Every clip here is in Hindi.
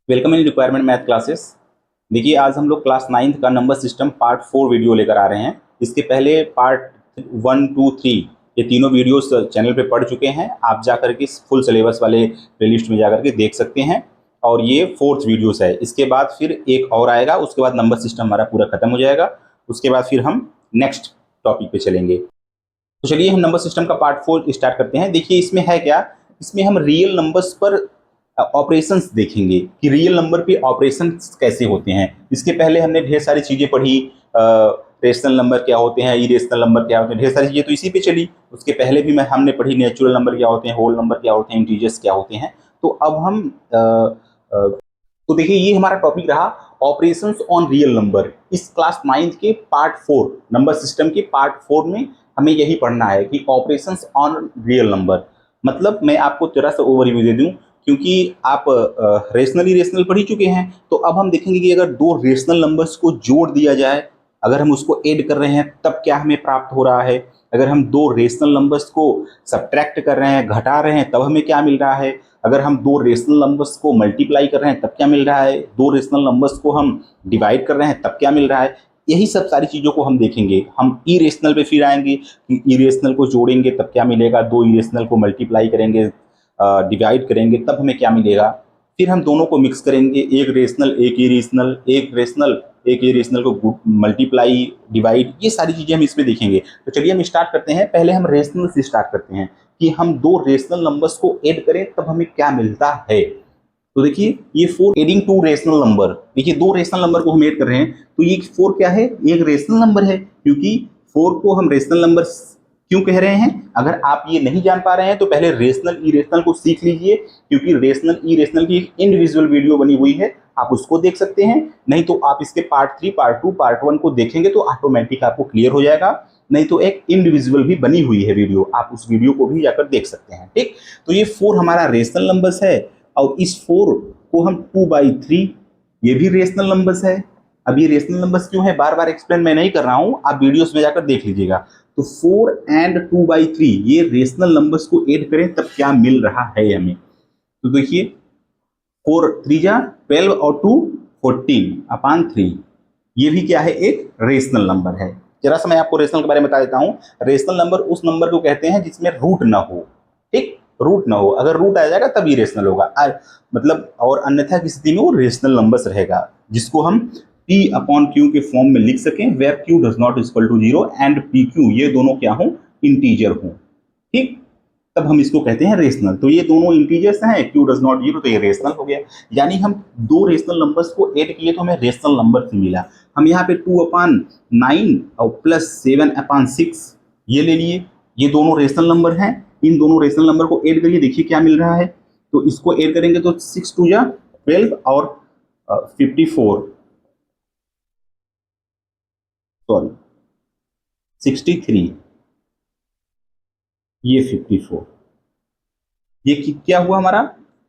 Welcome in requirement math classes. देखिए, आज हम लोग क्लास 9th का नंबर सिस्टम पार्ट 4 वीडियो लेकर आ रहे हैं। इसके पहले पार्ट 1, 2, 3 ये तीनों वीडियोस चैनल पे पढ़ चुके हैं। आप जाकर के फुल सिलेबस वाले प्लेलिस्ट में जाकर के देख सकते हैं। और ये 4th वीडियोस है। इसके बाद फिर एक और आएगा, उसके बाद नंबर सिस्टम हमारा पूरा खत्म हो जाएगा। उसके बाद फिर हम नेक्स्ट टॉपिक पे चलेंगे। तो चलिए हम नंबर सिस्टम का पार्ट 4 स्टार्ट करते हैं। देखिए, इसमें है क्या, इसमें हम रियल नंबर्स पर ऑपरेशंस देखेंगे कि रियल नंबर पे ऑपरेशंस कैसे होते हैं। इसके पहले हमने ढेर सारी चीज़ें पढ़ी, रेशनल नंबर क्या होते हैं, इरेशनल नंबर क्या होते हैं, ढेर सारी चीज़ें तो इसी पे चली। उसके पहले भी हमने पढ़ी नेचुरल नंबर क्या होते हैं, होल नंबर क्या होते हैं, इंटीजर्स क्या होते हैं। तो अब हम तो देखिए, ये हमारा टॉपिक रहा ऑपरेशंस ऑन रियल नंबर। इस क्लास 9th के पार्ट 4 नंबर सिस्टम के पार्ट 4 में हमें यही पढ़ना है कि ऑपरेशंस ऑन रियल नंबर। मतलब मैं आपको थोड़ा सा ओवरव्यू दे दूं, क्योंकि आप रेशनल इरेशनल पढ़ ही चुके हैं। तो अब हम देखेंगे कि अगर दो रेशनल नंबर्स को जोड़ दिया जाए, अगर हम उसको ऐड कर रहे हैं तब क्या हमें प्राप्त हो रहा है। अगर हम दो रेशनल नंबर्स को सब्ट्रैक्ट कर रहे हैं, घटा रहे हैं, तब हमें क्या मिल रहा है। अगर हम दो रेशनल नंबर्स को मल्टीप्लाई कर रहे हैं तब क्या मिल रहा है। दो रेशनल नंबर्स को हम डिवाइड कर रहे हैं तब क्या मिल रहा है। यही सब सारी चीज़ों को हम देखेंगे। हम इरेशनल पे फिर आएंगे कि इरेशनल को जोड़ेंगे तब क्या मिलेगा, दो इरेशनल को मल्टीप्लाई करेंगे, डिवाइड करेंगे तब हमें क्या मिलेगा। फिर हम दोनों को मिक्स करेंगे, एक रेशनल एक इरेशनल, एक रेशनल एक इरेशनल को मल्टीप्लाई डिवाइड, ये सारी चीज़ें हम इसमें देखेंगे। तो चलिए हम स्टार्ट करते हैं। पहले हम रेशनल से स्टार्ट करते हैं कि हम दो रेशनल नंबर्स को ऐड करें तब हमें क्या मिलता है। तो देखिए, ये 4 एडिंग टू रेशनल नंबर। देखिए, दो रेशनल नंबर को हम ऐड कर रहे हैं तो ये 4 क्या है, एक रेशनल नंबर है। क्योंकि 4 को हम रेशनल नंबर क्यों कह रहे हैं, अगर आप ये नहीं जान पा रहे हैं तो पहले रेशनल इरेशनल को सीख लीजिए, क्योंकि रेशनल इरेशनल की एक इंडिविजुअल वीडियो बनी हुई है, आप उसको देख सकते हैं। नहीं तो आप इसके पार्ट 3, पार्ट 2, पार्ट 1 को देखेंगे तो ऑटोमेटिक आपको क्लियर हो जाएगा। नहीं तो एक इंडिविजुअल भी बनी हुई है वीडियो, आप उस वीडियो को भी जाकर देख सकते हैं। ठीक, तो ये 4 हमारा रेशनल नंबर्स है और इस 4 को हम 2/3, ये भी रेशनल नंबर्स है। अब ये रेशनल नंबर्स क्यों है, बार बार एक्सप्लेन मैं नहीं कर रहा हूं, आप वीडियोस में जाकर देख लीजिएगा। तो 4 एंड 2/3 ये रेशनल नंबर्स को ऐड करें तब क्या मिल रहा है हमें। तो देखिए, 4 3 जा 12 और 2 14/3, ये भी क्या है, एक रेशनल नंबर है। जरा सा मैं आपको रेशनल के बारे में बता देता हूं। रेशनल नंबर उस नंबर को कहते हैं जिसमें रूट ना हो। ठीक, रूट ना हो, अगर रूट आ जाएगा तब इरेशनल होगा, मतलब और अन्यथा की स्थिति में वो रेशनल नंबर्स रहेगा, जिसको हम P/Q के फॉर्म में लिख सकें, where Q does not equal to 0 and PQ ये दोनों क्या हो, इंटीजर हो। ठीक, तब हम इसको कहते हैं रेशनल। तो ये दोनों इंटीजर्स हैं, Q डज नॉट 0, तो ये रेशनल हो गया। यानी हम दो रेशनल नंबर्स को ऐड किए तो हमें रेशनल नंबर से मिला। हम यहाँ पे 2/9 और प्लस 7/6 ये ले लिए, ये दोनों रेशनल नंबर हैं। इन दोनों रेशनल नंबर को ऐड करिए, देखिए क्या मिल रहा है। तो इसको ऐड करेंगे तो 6 2 जा 12 और 54, सॉरी 63, ये 54, ये क्या हुआ हमारा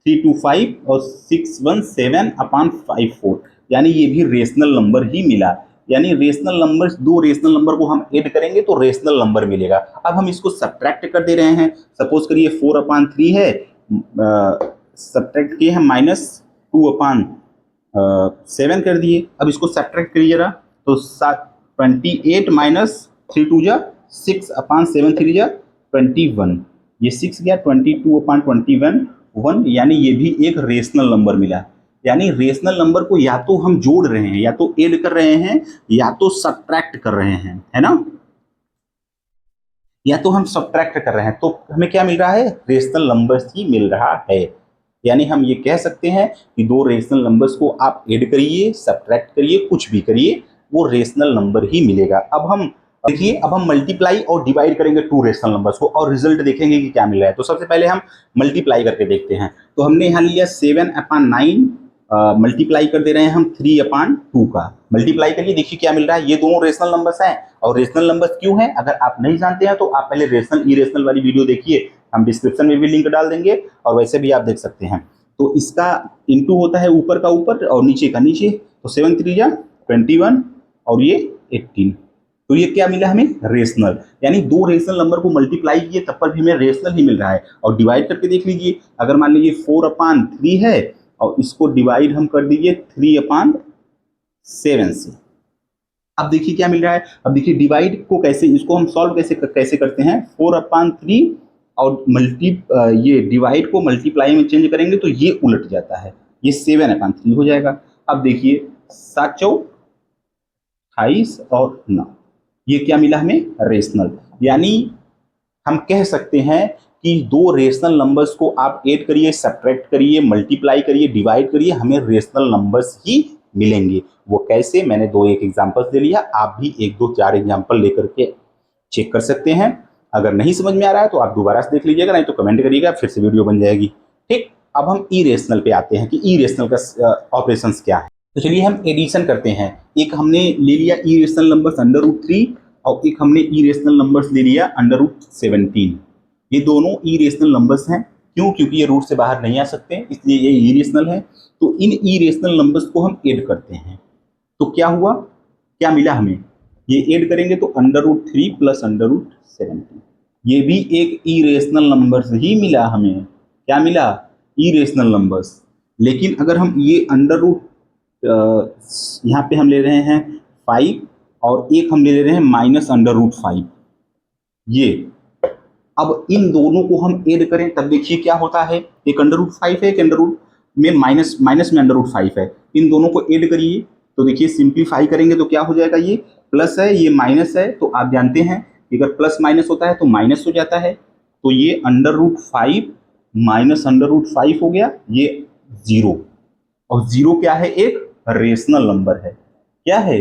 325 और 617/54, यानी ये भी रेशनल नंबर ही मिला। यानी रेशनल नंबर, दो रेशनल नंबर को हम ऐड करेंगे तो रेशनल नंबर मिलेगा। अब हम इसको सब्ट्रैक्ट कर दे रहे हैं। सपोज करिए 4/3 है, सब्ट्रैक्ट किए हम -2/7 कर दिए। अब इसको सब्ट्रैक्ट करिए जरा, तो 28 -3 2 जा 6/7 3 जा 21, ये 6 गया 22/21 1, यानी ये भी एक रेशनल नंबर मिला। यानी रेशनल नंबर को या तो हम जोड़ रहे हैं, या तो ऐड कर रहे हैं, या तो सब्ट्रैक्ट कर रहे हैं, है ना, या तो हम सब्ट्रैक्ट कर रहे हैं, तो हमें क्या मिल रहा है, रेशनल नंबर्स ही मिल रहा है। यानी हम ये कह सकते हैं कि दो रेशनल नंबर्स को आप ऐड करिए, सब्ट्रैक्ट करिए, कुछ भी करिए, वो रेशनल नंबर ही मिलेगा। अब हम देखिए, अब हम मल्टीप्लाई और डिवाइड करेंगे टू रेशनल नंबर्स को और रिजल्ट देखेंगे कि क्या मिल रहा है। तो सबसे पहले हम मल्टीप्लाई करके देखते हैं। तो हमने यहाँ लिया 7/9, मल्टीप्लाई कर दे रहे हैं हम 3/2 का। मल्टीप्लाई करिए, देखिए क्या मिल रहा है। ये दोनों रेशनल नंबर्स हैं, और रेशनल नंबर्स क्यों हैं, अगर आप नहीं जानते हैं तो आप पहले रेशनल इरेशनल वाली वीडियो देखिए, हम डिस्क्रिप्शन में भी लिंक डाल देंगे, और वैसे भी आप देख सकते हैं। तो इसका इंटू होता है ऊपर का ऊपर और नीचे का नीचे, तो 7 3 जा 21 और ये 18, तो ये क्या मिला हमें, रेशनल। यानी दो रेशनल नंबर को मल्टीप्लाई किए तब पर भी हमें रेशनल ही मिल रहा है। और डिवाइड करके देख लीजिए, अगर मान लीजिए 4/3 है और इसको डिवाइड हम कर दीजिए 3/7 से, अब देखिए क्या मिल रहा है। अब देखिए डिवाइड को कैसे, इसको हम सॉल्व कैसे करते हैं, 4/3 और ये डिवाइड को मल्टीप्लाई में चेंज करेंगे तो ये उलट जाता है, ये 7/3 हो जाएगा। अब देखिए 7 चौक 28 और 9, ये क्या मिला हमें, रेशनल। यानी हम कह सकते हैं कि दो रेशनल नंबर्स को आप ऐड करिए, सब्ट्रैक्ट करिए, मल्टीप्लाई करिए, डिवाइड करिए, हमें रेशनल नंबर्स ही मिलेंगे। वो कैसे, मैंने 2-1 एग्जांपल्स दे लिया, आप भी 1-2-4 एग्जांपल लेकर के चेक कर सकते हैं। अगर नहीं समझ में आ रहा है तो आप दोबारा से देख लीजिएगा, नहीं तो कमेंट करिएगा, फिर से वीडियो बन जाएगी। ठीक, अब हम इरेशनल पे आते हैं कि इरेशनल का ऑपरेशंस क्या है। तो चलिए हम एडिशन करते हैं। एक हमने ले लिया इरेशनल नंबर्स √3 और एक हमने इरेशनल नंबर्स ले लिया √17। ये दोनों इरेशनल नंबर्स हैं। क्यों? क्योंकि ये रूट से बाहर नहीं आ सकते, इसलिए ये इरेशनल है। तो इन इरेशनल नंबर्स को हम ऐड करते हैं तो क्या हुआ, क्या मिला हमें, ये ऐड करेंगे तो √3 प्लस √17, ये भी एक इरेशनल नंबर्स ही मिला हमें। क्या मिला, इरेशनल नंबर्स। लेकिन अगर हम ये यहाँ पे हम ले रहे हैं 5 और एक हम ले रहे हैं -√5, ये अब इन दोनों को हम ऐड करें तब देखिए क्या होता है, एक √5 है, एक अंडर में माइनस में √5 है, इन दोनों को ऐड करिए तो देखिए सिंप्लीफाई करेंगे तो क्या हो जाएगा, ये प्लस है ये माइनस है, तो आप जानते हैं कि अगर प्लस माइनस होता है तो माइनस हो जाता है, तो ये √5 माइनस √5 हो गया, ये 0। और 0 क्या है, एक रेशनल नंबर है। क्या है,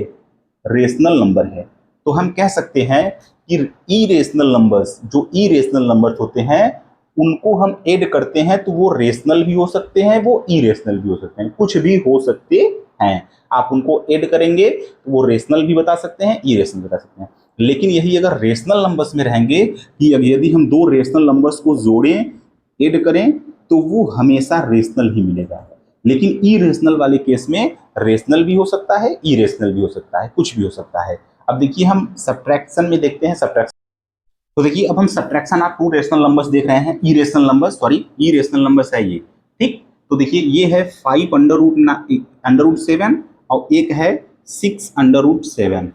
रेशनल नंबर है। तो हम कह सकते हैं कि इरेशनल नंबर्स, जो इरेशनल नंबर्स होते हैं उनको हम ऐड करते हैं तो वो रेशनल भी हो सकते हैं, वो इरेशनल भी हो सकते हैं, कुछ भी हो सकते हैं। आप उनको ऐड करेंगे तो वो रेशनल भी बता सकते हैं, इरेशनल बता सकते हैं। लेकिन यही अगर रेशनल नंबर्स में रहेंगे कि यदि हम दो रेशनल नंबर्स को जोड़ें, ऐड करें तो वो हमेशा रेशनल ही मिलेगा। लेकिन इरेशनल वाले केस में रेशनल भी हो सकता है, इरेशनल भी हो सकता है, कुछ भी हो सकता है। अब देखिए हम सब्ट्रैक्शन में देखते हैं, सब्ट्रैक्शन। तो देखिए अब हम सब्ट्रैक्शन, आप टू रेशनल नंबर्स देख रहे हैं, irrational numbers, sorry irrational numbers है ये। ठीक, तो देखिए ये है 5√7 और एक है 6√7।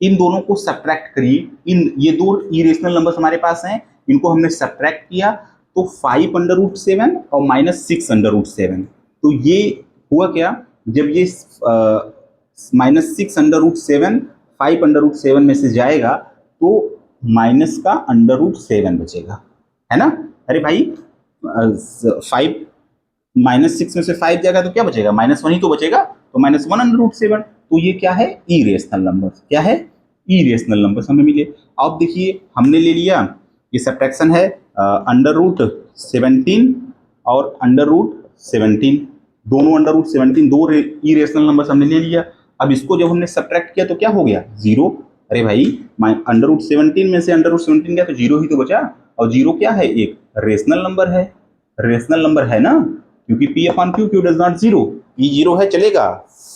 इन दोनों को सब्ट्रैक्ट करिए, इन ये दो इरेशनल नंबर्स हमारे पास हैं, इनको हमने सब्ट्रैक्ट किया तो 5√7 और -6√7। तो ये हुआ क्या, जब ये -6√7 5√7 में से जाएगा तो माइनस का √7 बचेगा, है ना। अरे भाई 5 -6 में से 5 जाएगा तो क्या बचेगा, -1 ही तो बचेगा, तो -1√7। तो ये क्या है, इरेशनल नंबर्स। क्या है, इरेशनल नंबर्स हमें मिले। अब देखिए हमने ले लिया, ये सब्ट्रैक्शन है √17 और √17, दोनों √17, दो इरेशनल नंबर्स हमने ले लिया। अब इसको जब हमने सब्ट्रैक्ट किया तो क्या हो गया, 0। अरे भाई √17 में से √17 गया तो 0 ही तो बचा, और 0 क्या है, एक रेशनल नंबर है, रेशनल नंबर है ना, क्योंकि P/Q Q does not 0, P 0 है चलेगा,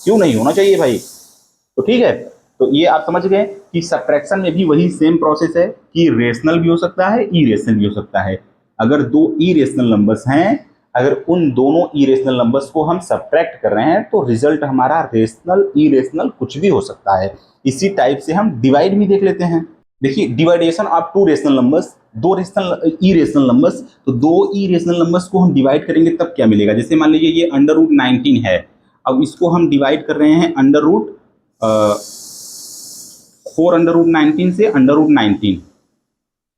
क्यों नहीं होना चाहिए भाई। तो ठीक है, तो ये आप समझ गए कि सब्ट्रैक्शन में भी वही सेम प्रोसेस है कि रेशनल भी हो सकता है, इरेशनल भी हो सकता है। अगर दो इरेशनल नंबर्स हैं, अगर उन दोनों इरेशनल नंबर्स को हम सब्ट्रैक्ट कर रहे हैं तो रिजल्ट हमारा रेशनल, इरेशनल कुछ भी हो सकता है। इसी टाइप से हम डिवाइड भी देख लेते हैं। देखिए डिवाइडेशन ऑफ टू रेशनल नंबर्स, दो रेशनल इरेशनल नंबर्स, तो दो इरेशनल नंबर्स को हम डिवाइड करेंगे तब क्या मिलेगा। जैसे मान लीजिए ये √19 है, अब इसको हम डिवाइड कर रहे हैं √4 से √19,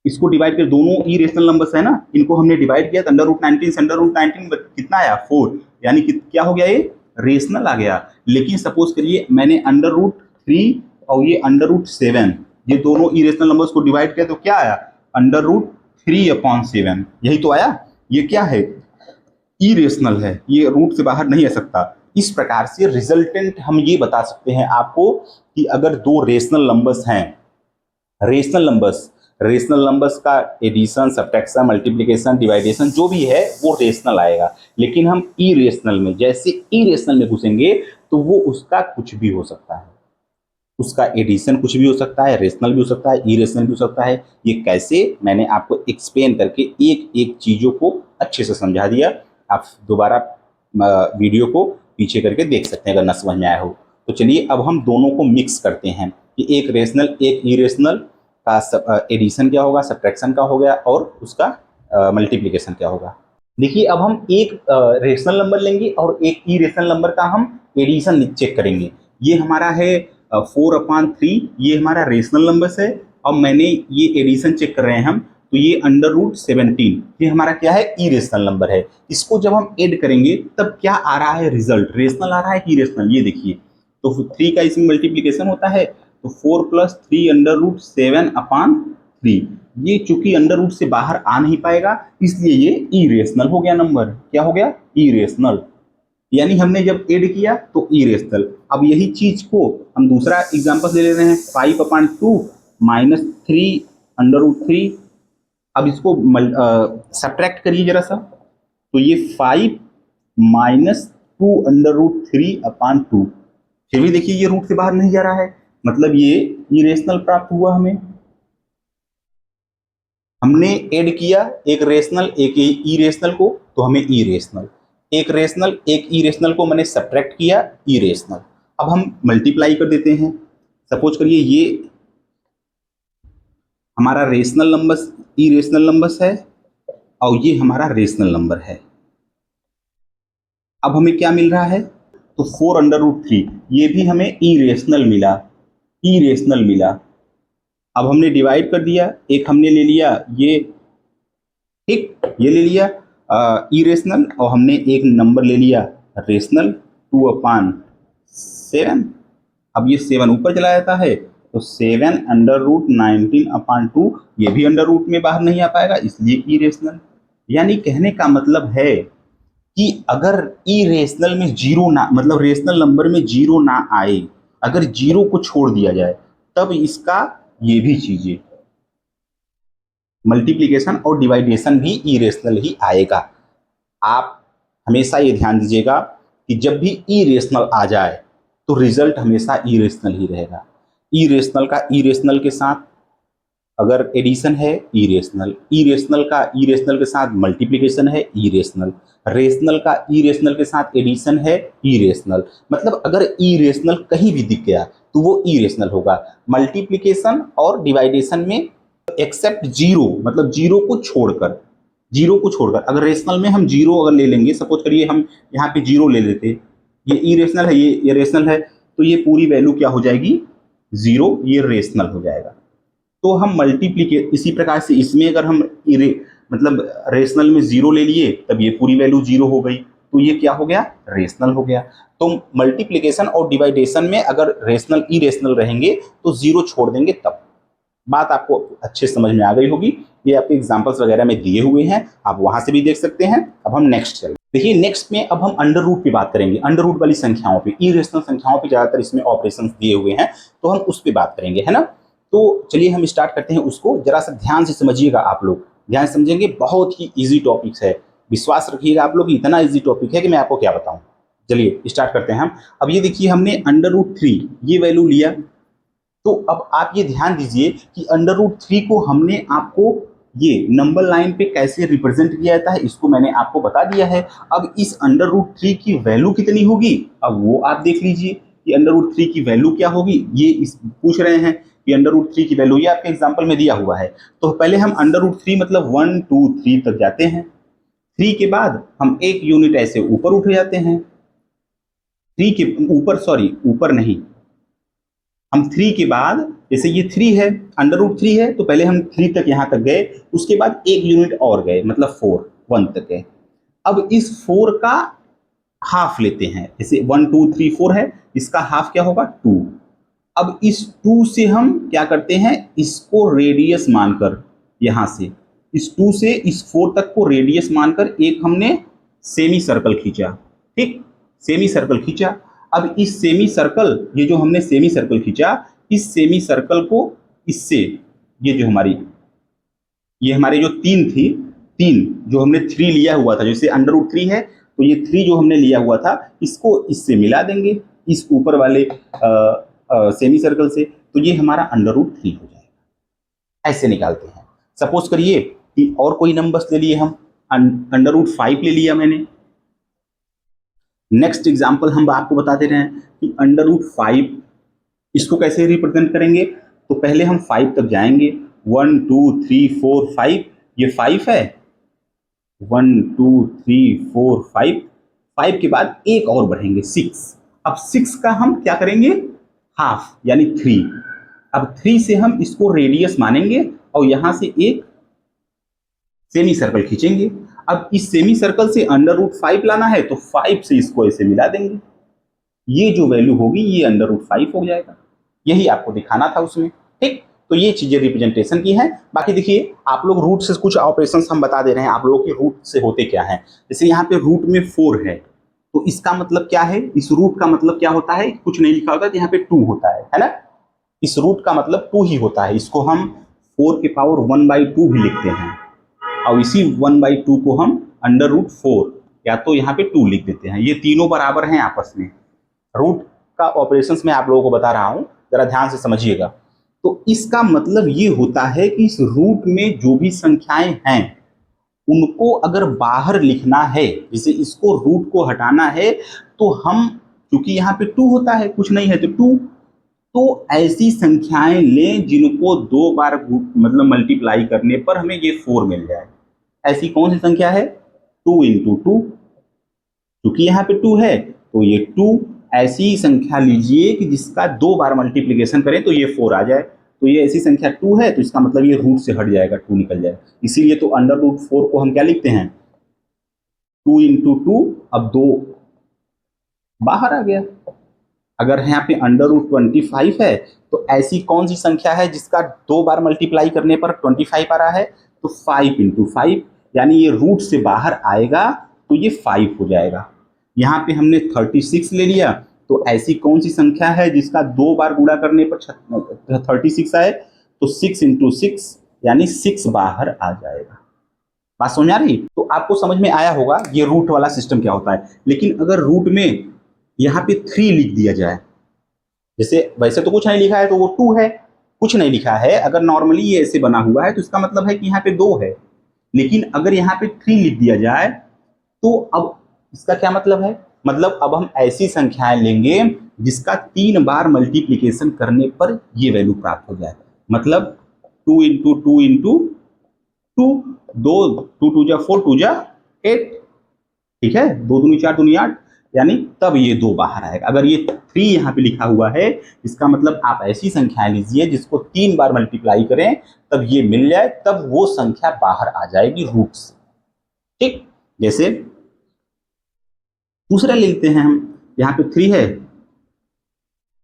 इसको डिवाइड कर, दोनों इरेशनल नंबर्स है ना, इनको हमने डिवाइड किया तो √19 से √19 कितना आया, 4, यानी कि क्या हो गया, ये रेशनल आ गया। लेकिन सपोज करिए मैंने √3 और ये √7, ये दोनों इरेशनल नंबर्स को डिवाइड किया तो क्या आया, √3/7, यही तो आया। ये क्या है, इरेशनल है, ये रूट से बाहर नहीं आ सकता। इस प्रकार से रिजल्टेंट हम ये बता सकते हैं आपको कि अगर दो रेशनल नंबर्स हैं, रेशनल नंबर्स का एडिशन, सब्ट्रैक्शन, मल्टीप्लिकेशन, डिवाइडेशन जो भी है वो रेशनल आएगा। लेकिन हम इरेशनल में, जैसे इरेशनल में घुसेंगे तो वो उसका कुछ भी हो सकता है। उसका एडिशन कुछ भी हो सकता है, रेशनल भी हो सकता है, इरेशनल भी हो सकता है। ये कैसे, मैंने आपको एक्सप्लेन करके एक एक चीज़ों को अच्छे से समझा दिया। आप दोबारा वीडियो को पीछे करके देख सकते हैं अगर ना समझ में आया हो। तो चलिए अब हम दोनों को मिक्स करते हैं कि एक रेशनल एक इरेशनल का एडिशन क्या होगा, सब्ट्रैक्शन का हो गया, और उसका मल्टीप्लिकेशन क्या होगा। देखिए अब हम एक रेशनल नंबर लेंगे और एक इरेशनल नंबर का हम एडिशन चेक करेंगे। ये हमारा है 4/3, ये हमारा रेशनल नंबर है। अब मैंने ये एडिशन चेक कर रहे हैं हम, तो ये √17 ये हमारा क्या है, इरेशनल नंबर है। इसको जब हम ऐड करेंगे तब क्या आ रहा है रिजल्ट, रेशनल आ रहा है कि इरेशनल, ये देखिए। तो 3 का इसमें मल्टीप्लीकेशन होता है, तो 4 + 3 √7/3। ये चूंकि अंडर रूट से बाहर आ नहीं पाएगा, इसलिए ये इरेशनल हो गया नंबर। क्या हो गया, इरेशनल। यानी हमने जब ऐड किया तो इरेशनल। अब यही चीज को हम दूसरा एग्जांपल ले ले रहे हैं, 5/2 - 3 √3। अब इसको सब्ट्रैक्ट करिए जरा सा, तो ये 5 - 2 √3/2। फिर भी देखिए ये रूट से बाहर नहीं जा रहा है, मतलब ये इरेशनल प्राप्त हुआ हमें। हमने ऐड किया एक रेशनल एक इरेशनल को, तो हमें इरेशनल, एक रेशनल एक इरेशनल को मैंने सब्ट्रैक्ट किया, इरेशनल। अब हम मल्टीप्लाई कर देते हैं। सपोज करिए ये हमारा रेशनल नंबर इरेशनल नंबर है और ये हमारा रेशनल नंबर है। अब हमें क्या मिल रहा है, तो 4/3 ये भी हमें इरेशनल मिला, इरेशनल मिला। अब हमने डिवाइड कर दिया, एक हमने ले लिया ये, ठीक, ये ले लिया इरेशनल, और हमने एक नंबर ले लिया रेशनल 2/7। अब ये 7 ऊपर चला जाता है, तो 7√19/2 ये भी अंडर रूट में बाहर नहीं आ पाएगा, इसलिए इरेशनल। यानी कहने का मतलब है कि अगर इरेशनल में जीरो ना, मतलब रेशनल नंबर में जीरो ना आए, अगर जीरो को छोड़ दिया जाए, तब इसका ये भी चीजें मल्टीप्लिकेशन और डिवाइडेशन भी इरेशनल ही आएगा। आप हमेशा ये ध्यान दीजिएगा कि जब भी इरेशनल आ जाए तो रिजल्ट हमेशा इरेशनल ही रहेगा। इरेशनल का इरेशनल के साथ अगर एडिशन है, इरेशनल, इरेशनल का इरेशनल के साथ मल्टीप्लिकेशन है, इरेशनल, रेशनल का इरेशनल के साथ एडिशन है, इरेशनल। मतलब अगर इरेशनल कहीं भी दिख गया तो वो इरेशनल होगा। मल्टीप्लिकेशन और डिवाइडेशन में एक्सेप्ट जीरो, मतलब जीरो को छोड़कर, जीरो को छोड़कर, अगर रेशनल में हम जीरो अगर ले लेंगे, सपोज करिए हम यहाँ पे जीरो ले लेते, ये इरेशनल है, ये रेशनल है, तो ये पूरी वैल्यू क्या हो जाएगी, जीरो, ये रेशनल हो जाएगा। तो हम मल्टीप्लीकेट इसी प्रकार से इसमें अगर हम मतलब रेशनल में जीरो ले लिए, तब ये पूरी वैल्यू जीरो हो गई, तो ये क्या हो गया, रेशनल हो गया। तो मल्टीप्लिकेशन और डिवाइडेशन में अगर रेशनल इरेशनल रहेंगे तो जीरो छोड़ देंगे तब। बात आपको अच्छे समझ में आ गई होगी। ये आपके एग्जांपल्स वगैरह में दिए हुए हैं, आप वहां से भी देख सकते हैं। अब हम नेक्स्ट चलें। देखिए नेक्स्ट में अब हम अंडर रूट की बात करेंगे। अंडर रूट वाली संख्याओं पे, इरेशनल संख्याओं पे ज्यादातर इसमें ऑपरेशंस दिए हुए हैं, तो हम उस पर बात करेंगे, है ना। तो चलिए हम स्टार्ट करते हैं उसको। जरा सा ध्यान से समझिएगा, आप लोग ध्यान से समझेंगे, बहुत ही ईजी टॉपिक्स है, विश्वास रखिएगा आप लोग, इतना ईजी टॉपिक है कि मैं आपको क्या बताऊं। चलिए स्टार्ट करते हैं हम। अब ये देखिए हमने √3 ये वैल्यू लिया, तो अब आप ये ध्यान दीजिए कि √3 को हमने आपको ये नंबर लाइन पे कैसे रिप्रेजेंट किया जाता है, इसको मैंने आपको बता दिया है। अब इस √3 की वैल्यू कितनी होगी, अब वो आप देख लीजिए कि √3 की वैल्यू क्या होगी। ये इस पूछ रहे हैं कि √3 की वैल्यू, ये आपके एग्जाम्पल में दिया हुआ है। तो पहले हम √3 मतलब 1 2 3 तक जाते हैं। 3 के बाद हम एक यूनिट ऐसे ऊपर उठ जाते हैं, 3 के ऊपर, सॉरी ऊपर नहीं, हम 3 के बाद, जैसे ये 3 है, √3 है, तो पहले हम 3 तक यहाँ तक गए, उसके बाद एक यूनिट और गए, मतलब 4 1 तक गए। अब इस 4 का हाफ लेते हैं, जैसे 1 2 3 4 है, इसका हाफ क्या होगा, 2। अब इस 2 से हम क्या करते हैं, इसको रेडियस मानकर, यहां से इस 2 से इस 4 तक को रेडियस मानकर एक हमने सेमी सर्कल खींचा, ठीक, सेमी सर्कल खींचा। अब इस सेमी सर्कल, ये जो हमने सेमी सर्कल खींचा, इस सेमी सर्कल को इससे, ये जो हमारी, ये हमारे जो 3 थी, 3 जो हमने 3 लिया हुआ था, जैसे √3 है, तो ये 3 जो हमने लिया हुआ था, इसको इससे मिला देंगे, इस ऊपर वाले सेमी सर्कल से, तो ये हमारा √3 हो जाएगा। ऐसे निकालते हैं। सपोज करिए कि और कोई नंबर्स ले लिए हम, √5 ले लिया मैंने। नेक्स्ट एग्जांपल हम आपको बता दे रहे हैं कि √5 इसको कैसे रिप्रेजेंट करेंगे। तो पहले हम 5 तक जाएंगे, 1 2 3 4 5, ये 5 है, 1 2 3 4 5, 5 के बाद एक और बढ़ेंगे 6। अब 6 का हम क्या करेंगे, हाफ यानी 3। अब 3 से हम इसको रेडियस मानेंगे और यहां से एक सेमी सर्कल खींचेंगे। अब इस सेमी सर्कल से √5 लाना है तो 5 से इसको ऐसे मिला देंगे, ये जो वैल्यू होगी ये √5 हो जाएगा। यही आपको दिखाना था उसमें, ठीक। तो ये चीजें रिप्रेजेंटेशन की हैं। बाकी देखिए आप लोग रूट से कुछ ऑपरेशंस हम बता दे रहे हैं आप लोगों के, रूट से होते क्या है। जैसे यहाँ पे रूट में 4 है तो इसका मतलब क्या है, इस रूट का मतलब क्या होता है, कुछ नहीं लिखा होता है, यहाँ पे 2 होता है ना। इस रूट का मतलब 2 ही होता है। इसको हम 4 की पावर 1/2 भी लिखते हैं और इसी 1/2 को हम √4 या तो यहाँ पे 2 लिख देते हैं। ये तीनों बराबर हैं आपस में। रूट का ऑपरेशंस मैं आप लोगों को बता रहा हूं, जरा ध्यान से समझिएगा। तो इसका मतलब ये होता है कि इस रूट में जो भी संख्याएं हैं उनको अगर बाहर लिखना है, जैसे इसको रूट को हटाना है, तो हम क्योंकि यहाँ पे 2 होता है, कुछ नहीं है तो 2, तो ऐसी संख्याएं लें जिनको 2 बार मतलब मल्टीप्लाई करने पर हमें ये 4 मिल जाए। ऐसी कौन सी संख्या है, 2 × 2, क्योंकि यहाँ पे 2 है तो ये 2। ऐसी संख्या लीजिए कि जिसका 2 बार मल्टीप्लिकेशन करें तो ये 4 आ जाए। तो ये ऐसी संख्या 2 है तो इसका मतलब ये रूट से हट जाएगा, 2 निकल जाए। इसीलिए तो √4 को हम क्या लिखते हैं, 2 × 2, अब 2 बाहर आ गया। अगर यहाँ पे √25 है तो ऐसी कौन सी संख्या है जिसका 2 बार मल्टीप्लाई करने पर 25 आ रहा है, तो 5 × 5, यानी ये रूट से बाहर आएगा तो ये 5 हो जाएगा। यहाँ पे हमने 36 ले लिया, तो ऐसी कौन सी संख्या है जिसका 2 बार गुणा करने पर 36 आए, तो 6 × 6 यानी 6 बाहर आ जाएगा। बात समझ आ रही। तो आपको समझ में आया होगा ये रूट वाला सिस्टम क्या होता है। लेकिन अगर रूट में यहाँ पे 3 लिख दिया जाए, जैसे वैसे तो कुछ नहीं लिखा है तो वो 2 है, कुछ नहीं लिखा है, अगर नॉर्मली ये ऐसे बना हुआ है तो इसका मतलब है कि यहाँ पे 2 है। लेकिन अगर यहाँ पे 3 लिख दिया जाए तो अब इसका क्या मतलब है, मतलब अब हम ऐसी संख्याएं लेंगे जिसका 3 बार मल्टीप्लिकेशन करने पर ये वैल्यू प्राप्त हो जाए। मतलब 2 × 2 × 2, 2 2 × 4 2 × 8, ठीक है, 2 दूनी 4 दूनी 8, यानी तब ये 2 बाहर आएगा। अगर ये 3 यहाँ पे लिखा हुआ है इसका मतलब आप ऐसी संख्याएं लीजिए जिसको 3 बार मल्टीप्लाई करें तब ये मिल जाए, तब वो संख्या बाहर आ जाएगी रूट से, ठीक। जैसे दूसरा ले लेते हैं हम, यहाँ पे 3 है,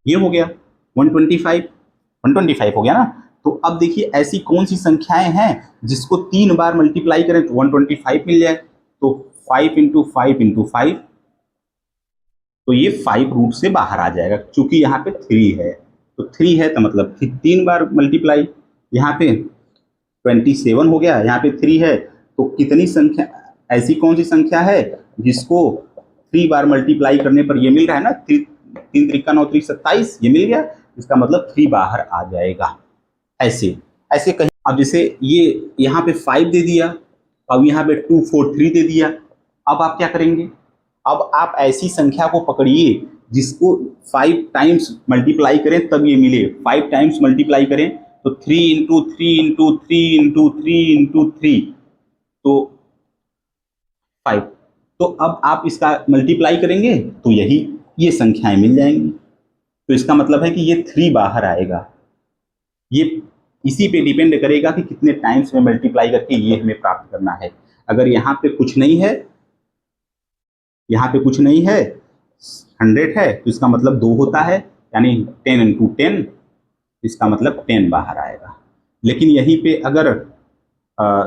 ये हो गया 125 हो गया ना। तो अब देखिए ऐसी कौन सी संख्याएं हैं जिसको 3 बार मल्टीप्लाई करें तो 125 मिल जाए, तो 5 × 5 × 5, तो ये 5 रूट से बाहर आ जाएगा। क्योंकि यहाँ पे 3 है तो 3 है तो मतलब 3 बार मल्टीप्लाई, यहाँ पे 27 हो गया, यहाँ पे 3 है तो कितनी संख्या, ऐसी कौन सी संख्या है जिसको 3 बार मल्टीप्लाई करने पर ये मिल रहा है ना, 3 3 × 9 = 27, ये मिल गया, इसका मतलब 3 बाहर आ जाएगा। ऐसे ऐसे कहीं, अब जैसे ये यहाँ पे 5 दे दिया, अब यहाँ पे 2 4 3 दे दिया, अब आप क्या करेंगे, अब आप ऐसी संख्या को पकड़िए जिसको 5 टाइम्स मल्टीप्लाई करें तब ये मिले। 5 टाइम्स मल्टीप्लाई करें तो 3 × 3 × 3 × 3 × 3, तो 5। तो अब आप इसका मल्टीप्लाई करेंगे तो यही ये संख्याएं मिल जाएंगी। तो इसका मतलब है कि ये 3 बाहर आएगा। ये इसी पे डिपेंड करेगा कि कितने टाइम्स में मल्टीप्लाई करके ये हमें प्राप्त करना है। अगर यहाँ पे कुछ नहीं है, यहाँ पे कुछ नहीं है, 100 है तो इसका मतलब 2 होता है, यानी 10 × 10, इसका मतलब 10 बाहर आएगा। लेकिन यहीं पे अगर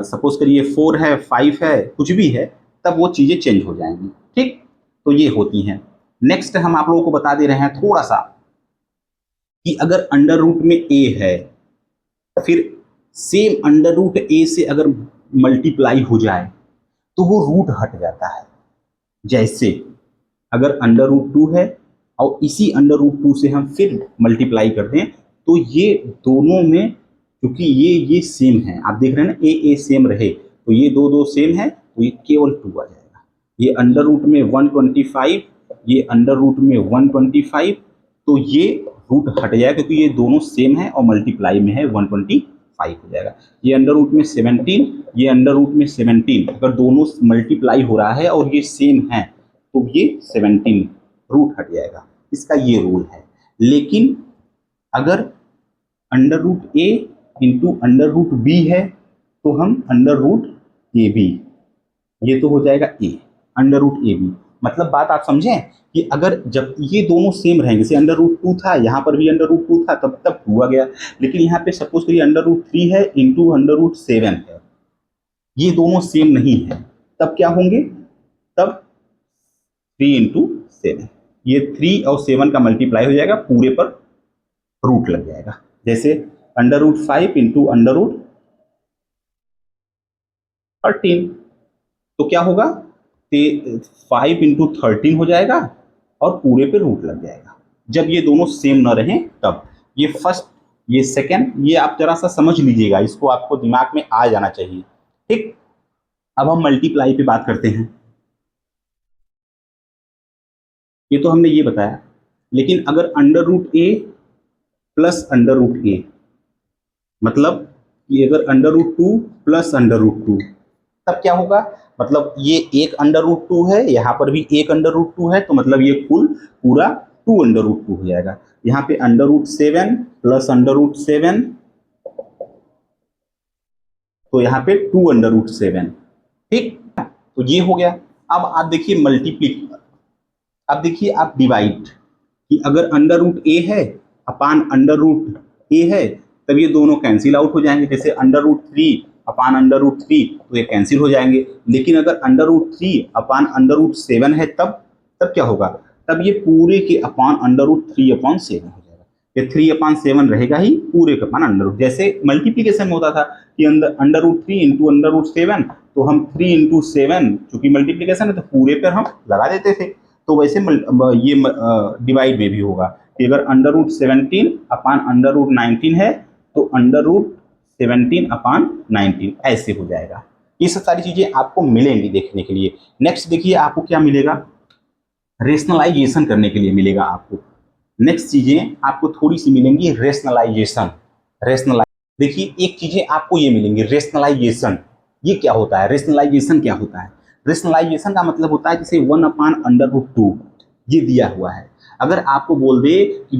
सपोज करिए 4 है 5 है कुछ भी है, तब वो चीज़ें चेंज हो जाएंगी, ठीक। तो ये होती हैं। नेक्स्ट हम आप लोगों को बता दे रहे हैं थोड़ा सा कि अगर अंडर रूट में a है, फिर सेम अंडर रूट a से अगर मल्टीप्लाई हो जाए तो वो रूट हट जाता है। जैसे अगर अंडर रूट 2 है और इसी अंडर रूट 2 से हम फिर मल्टीप्लाई कर दें, तो ये दोनों में, क्योंकि ये सेम है, आप देख रहे हैं ना, ए सेम रहे, तो ये दो सेम है, तो ये केवल 2 आ जाएगा। ये अंडर रूट में 125, ये अंडर रूट में 125, तो ये रूट हट जाएगा क्योंकि ये दोनों सेम है और मल्टीप्लाई में है 125 हो जाएगा। ये अंडर रूट में 17, ये अंडर रूट में 17, अगर दोनों मल्टीप्लाई हो रहा है और ये सेम है तो ये 17 रूट हट जाएगा। इसका ये रूल है। लेकिन अगर अंडर रूट ए इंटू अंडर रूट बी है तो हम अंडर रूट ए बी, ये तो हो जाएगा ए, अंडर रूट ए बी। मतलब बात आप समझें कि अगर जब ये दोनों सेम रहेंगे, जैसे अंडर रूट 2 था, यहाँ पर भी अंडर रूट 2 था, तब 2 आ गया। लेकिन यहाँ पे सपोज करिए अंडर रूट 3 है इंटू अंडर रूट 7 है, ये दोनों सेम नहीं है, तब क्या होंगे, तब 3 इंटू 7, ये 3 और 7 का मल्टीप्लाई हो जाएगा, पूरे पर रूट लग जाएगा। जैसे under root 5 into under root 13, तो क्या होगा, 5 इंटू 13 हो जाएगा और पूरे पे रूट लग जाएगा। जब ये दोनों सेम न रहें तब, ये फर्स्ट ये सेकंड, ये आप जरा सा समझ लीजिएगा, इसको आपको दिमाग में आ जाना चाहिए। ठीक, अब हम मल्टीप्लाई पे बात करते हैं। ये तो हमने ये बताया, लेकिन अगर under root A plus under root A, मतलब ये अगर under root 2 plus under root 2, तब क्या होगा, मतलब ये एक अंडर रूट 2 है, यहाँ पर भी एक अंडर रूट 2 है, तो मतलब ये कुल पूरा 2 अंडर रूट 2 हो जाएगा। यहाँ पे under root 7 plus under root 7, तो यहाँ पे 2 अंडर रूट 7। ठीक, तो ये हो गया। अब आप देखिए मल्टीप्ली, अब देखिए आप डिवाइड, कि अगर अंडर रूट ए है अपान अंडर रूट ए है, तब ये दोनों कैंसिल आउट हो जाएंगे। जैसे under root 3 upon under root 3, तो ये कैंसिल हो जाएंगे। लेकिन अगर under root 3 upon under root 7 है, तब क्या होगा, तब ये पूरे के अपान अंडर रूट 3 अपॉन 7 हो जाएगा। ये 3 अपान 7 रहेगा ही, पूरे के अपान अंडर रूट, जैसे मल्टीप्लीकेशन में होता था कि under root 3 into under root 7, तो हम 3 इंटू 7, चूंकि मल्टीप्लीकेशन है तो पूरे पर हम लगा देते थे। तो वैसे ये डिवाइड में भी होगा कि अगर under root 17 upon under root 19 है, तो अंडर रूट 17 अपान 19 ऐसे हो जाएगा। ये सब सारी चीजें आपको मिलेंगी देखने के लिए। नेक्स्ट देखिए आपको क्या मिलेगा, रेशनलाइजेशन करने के लिए मिलेगा आपको। नेक्स्ट चीजें आपको थोड़ी सी मिलेंगी, रेशनलाइजेशन। देखिए एक चीजें आपको ये मिलेंगी, रेशनलाइजेशन। ये क्या होता है, रेशनलाइजेशन क्या होता है, रेशनलाइजेशन का मतलब होता है जैसे 1 अपान अंडर रूट 2 ये दिया हुआ है, अगर आपको बोल दे कि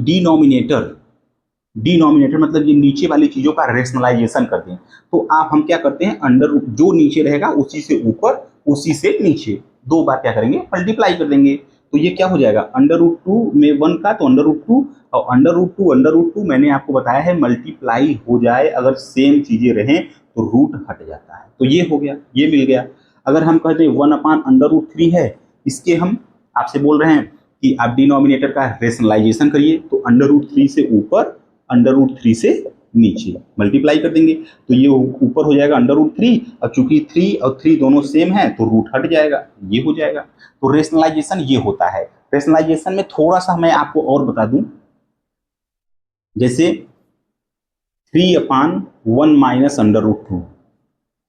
डिनोमिनेटर मतलब ये नीचे वाली चीजों का रेशनलाइजेशन कर दें, तो हम क्या करते हैं, अंडर रूट जो नीचे रहेगा उसी से ऊपर उसी से नीचे 2 बार क्या करेंगे, मल्टीप्लाई कर देंगे। तो ये क्या हो जाएगा, अंडर रूट 2 में 1 का तो अंडर रूट 2, और अंडर रूट 2 मैंने आपको बताया है मल्टीप्लाई हो जाए, अगर सेम चीजें रहें तो रूट हट जाता है। तो ये हो गया, ये मिल गया। अगर हम कहते हैं 1 अपान अंडर रूट 3 है, इसके हम आपसे बोल रहे हैं कि आप डिनोमिनेटर का रेशनलाइजेशन करिए, तो अंडर रूट 3 से ऊपर अंडर रूट 3 से नीचे मल्टीप्लाई कर देंगे, तो ये ऊपर हो जाएगा अंडर रूट 3, और चूंकि 3 और 3 दोनों सेम है तो रूट हट जाएगा, ये हो जाएगा। तो रेशनलाइजेशन ये होता है। रेशनलाइजेशन में थोड़ा सा मैं आपको और बता दूं, जैसे 3 अपान 1 माइनस अंडर रूट 2,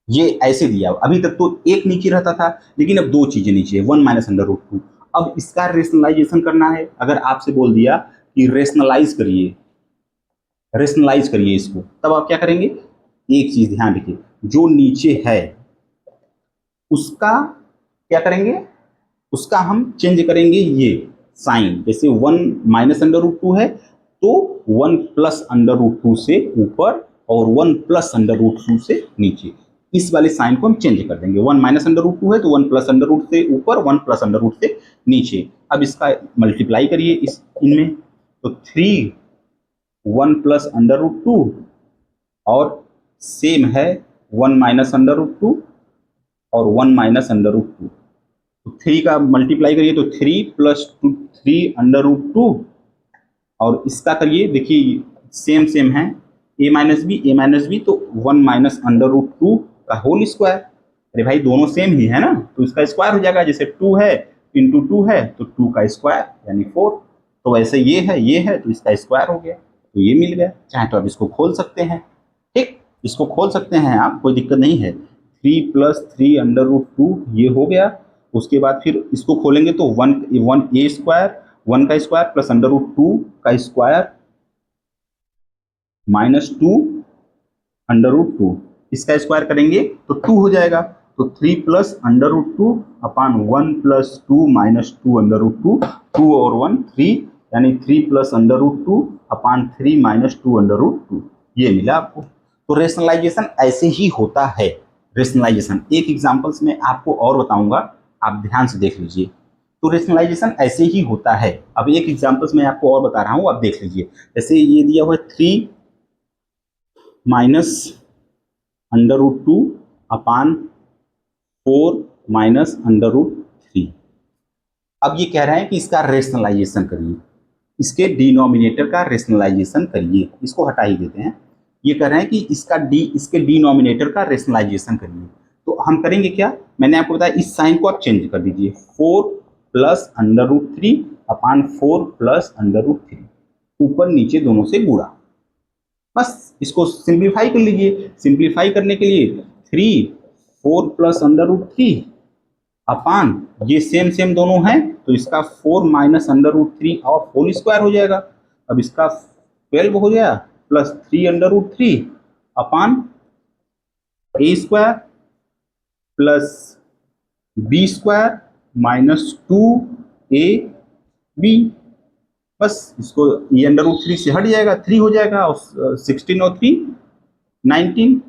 ये ऐसे दिया। अभी तक तो एक नीचे रहता था, लेकिन अब 2 चीजें नीचे है, 1 माइनस अंडर रूट 2। अब इसका रेशनलाइजेशन करना है, अगर आपसे बोल दिया कि रेशनलाइज करिए इसको, तब आप क्या करेंगे, एक चीज ध्यान रखिए, जो नीचे है उसका क्या करेंगे, उसका हम चेंज करेंगे ये साइन। जैसे 1 माइनस अंडर रूट 2 है तो 1 प्लस अंडर रूट 2 से ऊपर और 1 प्लस अंडर रूट 2 से नीचे, इस वाले साइन को हम चेंज कर देंगे। 1 माइनस अंडर रूट 2 है तो 1 प्लस अंडर रूट से ऊपर, 1 प्लस अंडर रूट से नीचे। अब इसका मल्टीप्लाई करिए इनमें, तो 3 1 प्लस अंडर रूट 2 और सेम है 1 माइनस अंडर रूट 2 और 1 माइनस अंडर रूट 2। तो 3 का मल्टीप्लाई करिए तो 3 प्लस 2 3 अंडर रूट 2, और इसका करिए, देखिए सेम है, ए माइनस बी, तो 1 माइनस अंडर रूट 2 का होल स्क्वायर। अरे भाई दोनों सेम ही है ना, तो इसका स्क्वायर हो जाएगा। जैसे 2 है इंटू 2 है तो 2 का स्क्वायर यानी 4। तो वैसे ये है तो इसका स्क्वायर हो गया, तो ये मिल गया। चाहे तो आप इसको खोल सकते हैं, ठीक, इसको खोल सकते हैं आप, कोई दिक्कत नहीं है। 3 + 3 √2 ये हो गया। उसके बाद फिर इसको खोलेंगे तो 1 स्क्वायर, 1 का स्क्वायर प्लस √2 का स्क्वायर -2 √2, इसका स्क्वायर करेंगे तो 2 हो जाएगा। तो 3 + √2 अपान 1 + 2 -2 √2, 2 और 1 3, यानी 3 + √2 अपान 3 -2 √2, ये मिला आपको। तो रेशनलाइजेशन ऐसे ही होता है। रेशनलाइजेशन एक एग्जांपल्स में आपको और बताऊंगा, आप ध्यान से देख लीजिए। तो रेशनलाइजेशन ऐसे ही होता है। अब एक एग्जांपल्स में आपको और बता रहा हूं, आप देख लीजिए। जैसे ये दिया हुआ है 3 -√2 अपान 4 -√3। अब ये कह रहे हैं कि इसका रेशनलाइजेशन करिए, इसके डिनोमिनेटर का रेशनलाइजेशन करिए। इसको हटा ही देते हैं। ये कह रहे हैं कि इसके डिनोमिनेटर का रेशनलाइजेशन करिए। तो हम करेंगे क्या, मैंने आपको बताया इस साइन को आप चेंज कर दीजिए। 4 + √3 अपान 4 + √3, ऊपर नीचे दोनों से गुणा। बस इसको सिंप्लीफाई कर लीजिए। सिंप्लीफाई करने के लिए 3 4 + √3 अपान ये सेम दोनों हैं, तो इसका 4 -√3 और होल स्क्वायर हो जाएगा। अब इसका 12 हो गया plus 3 √3 upon a square plus b square -2ab। बस इसको ये √3 से हट जाएगा, 3 हो जाएगा, और 16 और 3 19,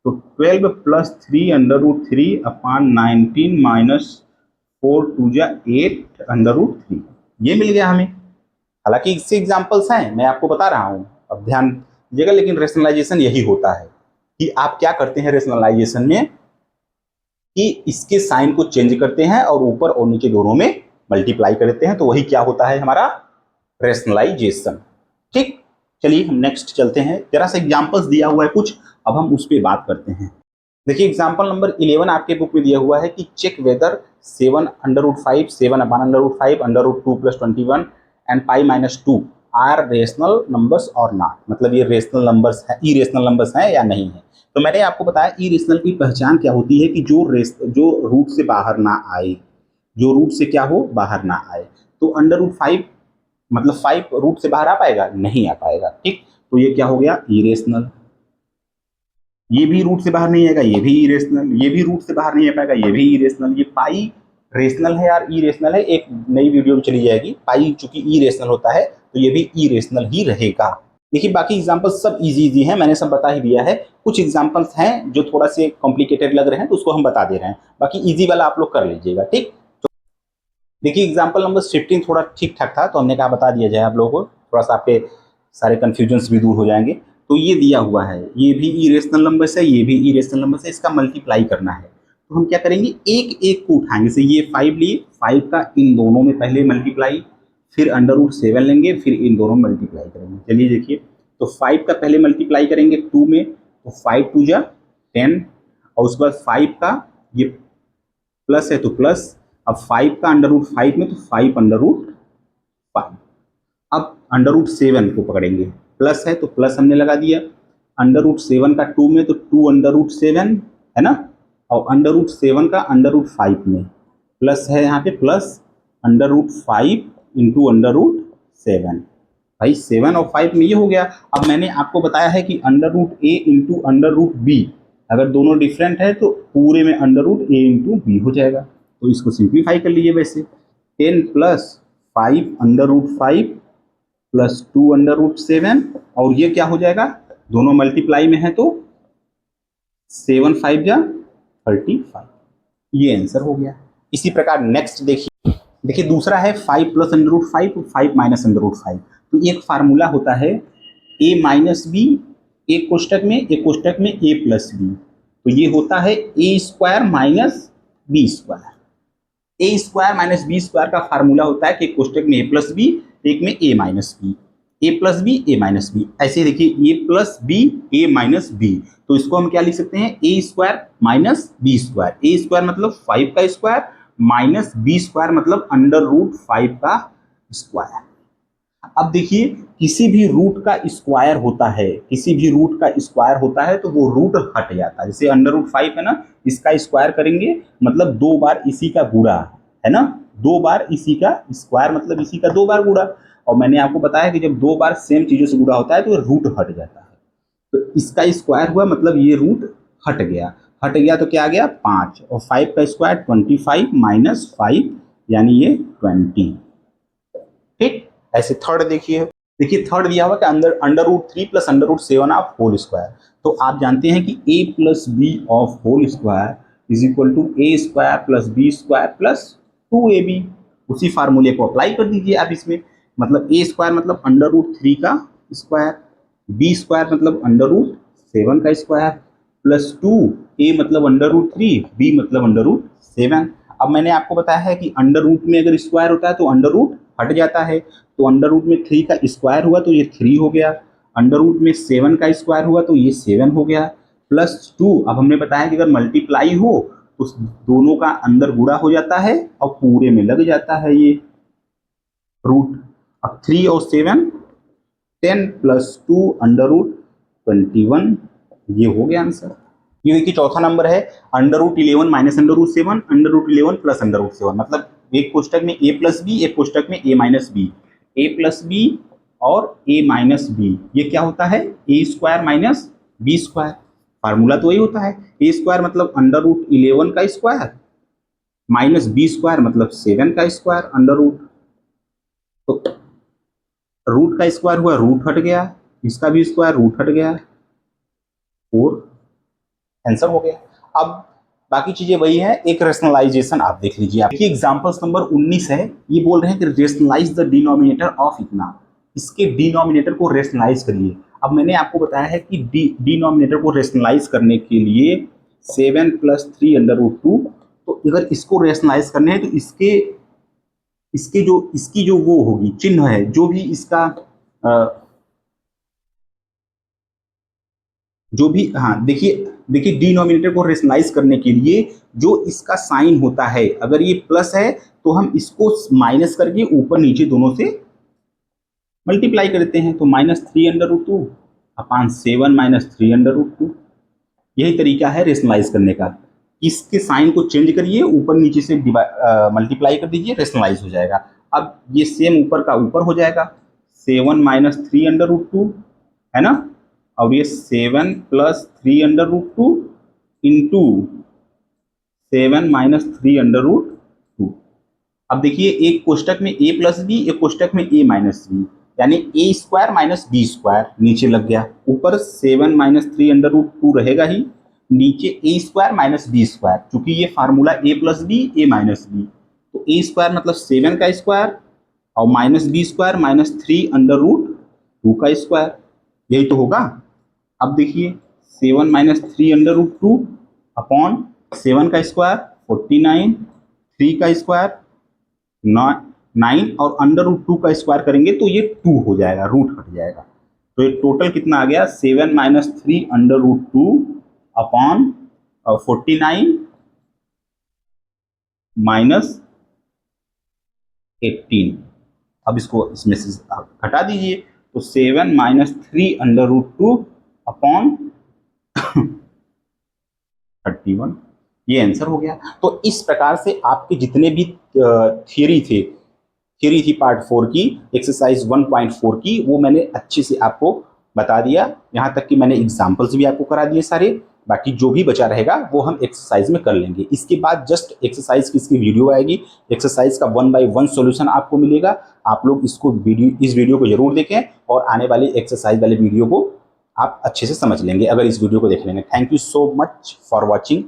तो 12 + 3 √3 अपान 19 -4 2 जा 8 √3, ये मिल गया हमें। हालांकि इससे एग्जांपल्स हैं, मैं आपको बता रहा हूं, अब ध्यान दीजिएगा। लेकिन रेशनलाइजेशन यही होता है कि आप क्या करते हैं रेशनलाइजेशन में, कि इसके साइन को चेंज करते हैं और ऊपर और नीचे दोनों में मल्टीप्लाई करते हैं, तो वही क्या होता है हमारा रेशनलाइजेशन। ठीक, चलिए हम नेक्स्ट चलते हैं। जरा सा एग्जांपल्स दिया हुआ है कुछ, अब हम उस पर बात करते हैं। देखिए एग्जांपल नंबर 11 आपके बुक में दिया हुआ है कि check whether 7 √5 7 upon √5 √2 + 21 and pi -2 are rational numbers और नॉट। मतलब ये रेशनल नंबर्स है, इरेशनल नंबर्स हैं या नहीं है। तो मैंने आपको बताया इरेशनल की पहचान क्या होती है, कि जो रूट से बाहर ना आए, जो रूट से क्या हो, बाहर ना आए। तो √5 मतलब 5 रूट से बाहर आ पाएगा, नहीं आ पाएगा। ठीक, तो ये क्या हो गया, इरेशनल। ये भी रूट से बाहर नहीं आएगा, ये भी इरेशनल। ये भी रूट से बाहर नहीं आ पाएगा, ये भी इरेशनल। ये पाई रेशनल है यार, इरेशनल है, एक नई वीडियो में चली जाएगी। पाई चूंकि इरेशनल होता है तो ये भी इरेशनल ही रहेगा। देखिए बाकी एग्जांपल्स सब इजी हैं, मैंने सब बता ही दिया है। कुछ एग्जांपल्स हैं जो थोड़ा से कॉम्प्लिकेटेड लग रहे हैं, तो उसको हम बता दे रहे हैं। बाकी इजी वाला आप लोग कर लीजिएगा। ठीक, तो देखिए एग्जाम्पल नंबर 15 थोड़ा ठीक ठाक था, तो हमने कहा बता दिया जाए आप लोगों को, थोड़ा सा आपके सारे कन्फ्यूजन्स भी दूर हो जाएंगे। तो ये दिया हुआ है, ये भी इरेशनल नंबर्स है, ये भी इरेशनल नंबर्स है, इसका मल्टीप्लाई करना है। तो हम क्या करेंगे, एक एक को उठाएंगे। जैसे ये 5 लिए, 5 का इन दोनों में पहले मल्टीप्लाई, फिर √7 लेंगे, फिर इन दोनों में मल्टीप्लाई करेंगे। चलिए देखिए, तो 5 का पहले मल्टीप्लाई करेंगे 2 में, तो 5 2 जा 10, और उसके बाद 5 का ये प्लस है तो प्लस, अब 5 का √5 में, तो 5 √5। अब √7 को पकड़ेंगे, प्लस है तो प्लस हमने लगा दिया, √7 का 2 में, तो 2 √7 है ना, और √7 का √5 में प्लस है, यहाँ पे प्लस √5 इंटू √7। भाई 7 और 5 में ये हो गया। अब मैंने आपको बताया है कि √a इंटू √b, अगर दोनों डिफरेंट है तो पूरे में √a इंटू b हो जाएगा। तो इसको सिंप्लीफाई कर लीजिए। वैसे 10 + 5 √5 प्लस 2 √7, और ये क्या हो जाएगा, दोनों मल्टीप्लाई में है तो 7 5 जा 35, ये आंसर हो गया। इसी प्रकार नेक्स्ट देखिए दूसरा है 5 + √5 5 -√5। तो एक फार्मूला होता है a - b, एक कोष्टक में, एक कोष्टक में a + b। तो ये होता है a² - b²। a² - b² का फार्मूला होता है कि एक कोष्टक में a + b, एक में a - b, a + b a - b। ऐसे देखिए a + b a - b, तो इसको हम क्या लिख सकते हैं, a² - b²। a² मतलब 5 का स्क्वायर, -b² मतलब √5 का स्क्वायर। अब देखिए किसी भी रूट का स्क्वायर होता है, किसी भी रूट का स्क्वायर होता है तो वो रूट हट जाता है। जैसे अंडर रूट 5 है ना, इसका स्क्वायर करेंगे मतलब 2 बार इसी का गुणा, है ना, 2 बार इसी का स्क्वायर मतलब इसी का 2 बार गुणा। और मैंने आपको बताया कि जब 2 बार सेम चीजों से गुणा होता है तो रूट हट जाता है। तो इसका स्क्वायर हुआ मतलब ये रूट हट गया, हट गया तो क्या आ गया 5, और 5 का स्क्वायर 25 माइनस 5 यानी ये 20। ठीक, ऐसे थर्ड देखिए, देखिए थर्ड दिया हुआ कि under root 3 plus under root 7 of whole square. तो आप जानते हैं कि A plus B of whole square is equal to A square plus B square plus 2ab। उसी फार्मूले को अप्लाई कर दीजिए आप इसमें, मतलब ए स्क्वायर मतलब अंडर रूट 3 का स्क्वायर, बी स्क्वायर मतलब अंडर रूट 7 का स्क्वायर प्लस 2, ए मतलब अंडर रूट 3, बी मतलब अंडर रूट 7। अब मैंने आपको बताया है कि अंडर रूट में अगर स्क्वायर होता है तो अंडर रूट हट जाता है। तो अंडर रूट में 3 का स्क्वायर हुआ तो ये 3 हो गया, अंडर रूट में 7 का स्क्वायर हुआ तो ये 7 हो गया प्लस 2। अब हमने बताया कि अगर मल्टीप्लाई हो तो दोनों का अंदर गुणा हो जाता है और पूरे में लग जाता है ये रूट। अब 3 और 7 10 प्लस 2 अंडर रूट 21, ये हो गया आंसर। ये देखिए चौथा नंबर है under root 11 minus under root 7 under root 11 plus under root 7, मतलब एक कोष्टक में ए प्लस बी, एक कोष्टक में A minus B, A plus B और ए माइनस बी। ये क्या होता है A square minus B square, formula तो वही होता है। ए स्क्वायर मतलब अंडर रूट 11 का स्क्वायर माइनस बी स्क्वायर मतलब 7 का स्क्वायर अंडर रूट। तो रूट का स्क्वायर हुआ रूट हट गया, इसका भी स्क्वायर रूट हट गया, और आंसर हो गया। अब बाकी चीजें वही है, एक रेशनलाइजेशन आप देख लीजिए। आप देखिए एग्जांपल्स नंबर 19 है, ये बोल रहे हैं कि रेशनलाइज द डिनोमिनेटर ऑफ इतना, इसके डिनोमिनेटर को रेशनलाइज करिए। अब मैंने आपको बताया है कि डिनोमिनेटर को रेशनलाइज करने के लिए 7 प्लस 3 अंडर रूट 2, तो अगर इसको रेशनलाइज करने हैं तो इसकी जो वो होगी चिन्ह है, जो भी इसका जो भी, हाँ देखिए डिनोमिनेटर को रेशनलाइज करने के लिए जो इसका साइन होता है, अगर ये प्लस है तो हम इसको माइनस करके ऊपर नीचे दोनों से मल्टीप्लाई करते हैं, तो -3 under root 2 upon 7 -3 under root 2। यही तरीका है रेशनलाइज करने का, इसके साइन को चेंज करिए, ऊपर नीचे से मल्टीप्लाई कर दीजिए, रेशनलाइज हो जाएगा। अब ये सेम ऊपर का ऊपर हो जाएगा, 7 -3 अंडर रूट 2, है ना, और ये 7 plus 3 under root 2 into 7 -3 under root 2। अब देखिए एक कोष्टक में ए प्लस बी, एक कोष्टक में ए माइनस बी, यानी ए स्क्वायर माइनस बी स्क्वायर नीचे लग गया, ऊपर 7 -3 अंडर रूट 2 रहेगा ही, नीचे A square minus B square, चूंकि ये formula A plus B A minus B, तो ए स्क्वायर मतलब 7 का स्क्वायर और minus B square -3 under root 2 का स्क्वायर, यही तो होगा। अब देखिए 7 -3 अंडर रूट 2 अपॉन 7 का स्क्वायर 49, 3 का स्क्वायर 9 और अंडर रूट 2 का स्क्वायर करेंगे तो ये 2 हो जाएगा, रूट हट जाएगा। तो ये टोटल कितना आ गया 7 -3 अंडर रूट 2 अपॉन 49 -18। अब इसको इसमें से हटा दीजिए, तो 7 -3 अंडर रूट 2 अपॉन 31, ये आंसर हो गया। तो इस प्रकार से आपके जितने भी थ्योरी थी पार्ट 4 की, एक्सरसाइज 1.4 की, वो मैंने अच्छे से आपको बता दिया, यहाँ तक कि मैंने एग्जाम्पल्स भी आपको करा दिए सारे। बाकी जो भी बचा रहेगा वो हम एक्सरसाइज में कर लेंगे। इसके बाद जस्ट एक्सरसाइज की इसकी वीडियो आएगी, एक्सरसाइज का 1 by 1 सॉल्यूशन आपको मिलेगा। आप लोग इस वीडियो को जरूर देखें और आने वाली एक्सरसाइज वाले वीडियो को आप अच्छे से समझ लेंगे अगर इस वीडियो को देख लेंगे। Thank you so much for watching.